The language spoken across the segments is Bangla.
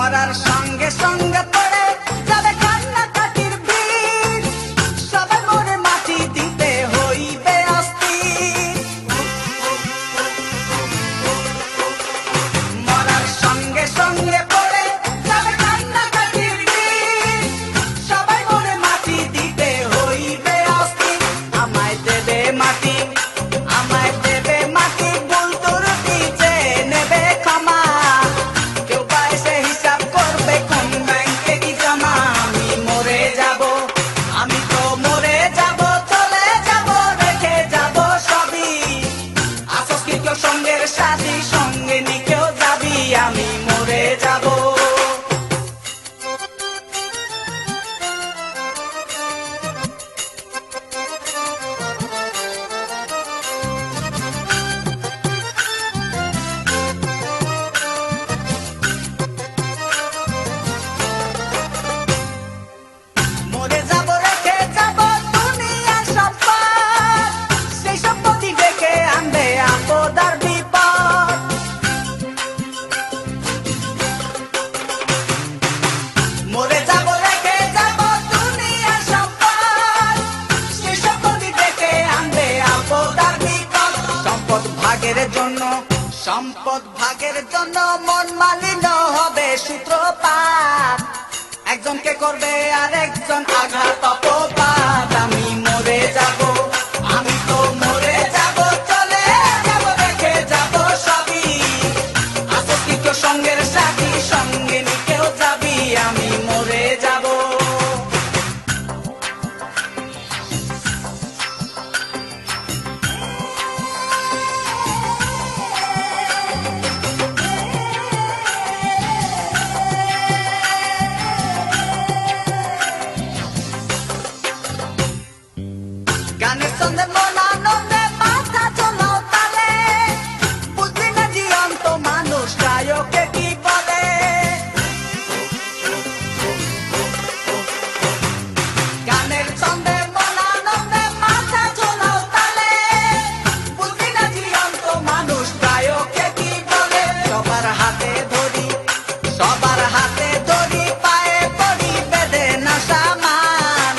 মরার সঙ্গে সঙ্গে পড়ে যাবে কান্নাকাটির ভিড়, সবাই মরে মাটি দিতে হইবে অস্থির। মরার সঙ্গে সঙ্গে পড়ে যাবে কান্নাকাটির ভিড়, সবাই মরে মাটি দিতে হইবে অস্থির। আমায় দেবে মাটি, আমায় দেবে মাটি, ভুল ত্রুটি যে নেবে ক্ষমা, কেউ বা এসে হিসাব করবে কোন ব্যাংকে কি জমা। আমি মরে যাব, আমি তো মরে যাব, চলে যাব, রেখে যাব সবই। আসস কি কেউ সঙ্গের সাথী, সঙ্গে নি কেউ যাবি, আমি মরে যাব। মরে যাব, রেখে যাব দুনিয়ার সম্পদ, সেই সম্পত্তি ডেকে আনবে আপদ আর বিপদ। মরে যাব, রেখে যাব দুনিয়ার সম্পদ, সেই সম্পত্তি ডেকে আনবে আপদ আর বিপদ। সম্পদ ভাগের জন্য, সম্পদ ভাগের জন্য মন মালিন্য হবে সূত্রপাত, একজনকে করবে আর একজন আঘাত অপবাদ। আমি মরে যাব, আমি তো মরে যাব, চলে যাব, রেখে যাব সবই। আসস কি কেউ সঙ্গের সাথী, সঙ্গে নি কেউ যাবি, আমি মরে যাব। গানের ছন্দে মন আনন্দে মাথা চলাও তালে, বুঝলি না জীবন্ত মানুষ গায়কে কি বলে। গানের ছন্দে মন আনন্দে মাথা চলাও তালে, বুঝলি না জীবন্ত মানুষ গায়কে কি বলে। সবার হাতে ধরি, সবার হাতে ধরি, পায়ে পড়ি বেঁধে না সামান,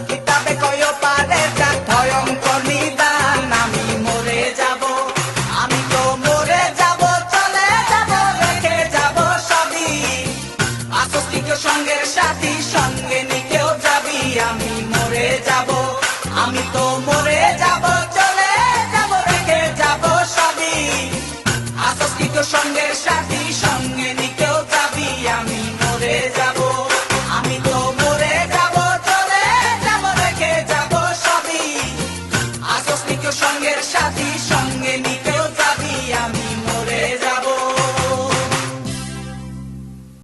কিতাবে কয় পারে যাক ভয়ঙ্কর নিদান। আমি মরে যাব, আমি তো মরে যাব, চলে যাব, রেখে যাব সবই। আসস কি কেউ সঙ্গের সাথী, সঙ্গে নি কেউ যাবি, আমি মরে যাব, আমি তো মরে যাব, চলে যাব, রেখে যাব সবই। আসস কি কেউ সঙ্গে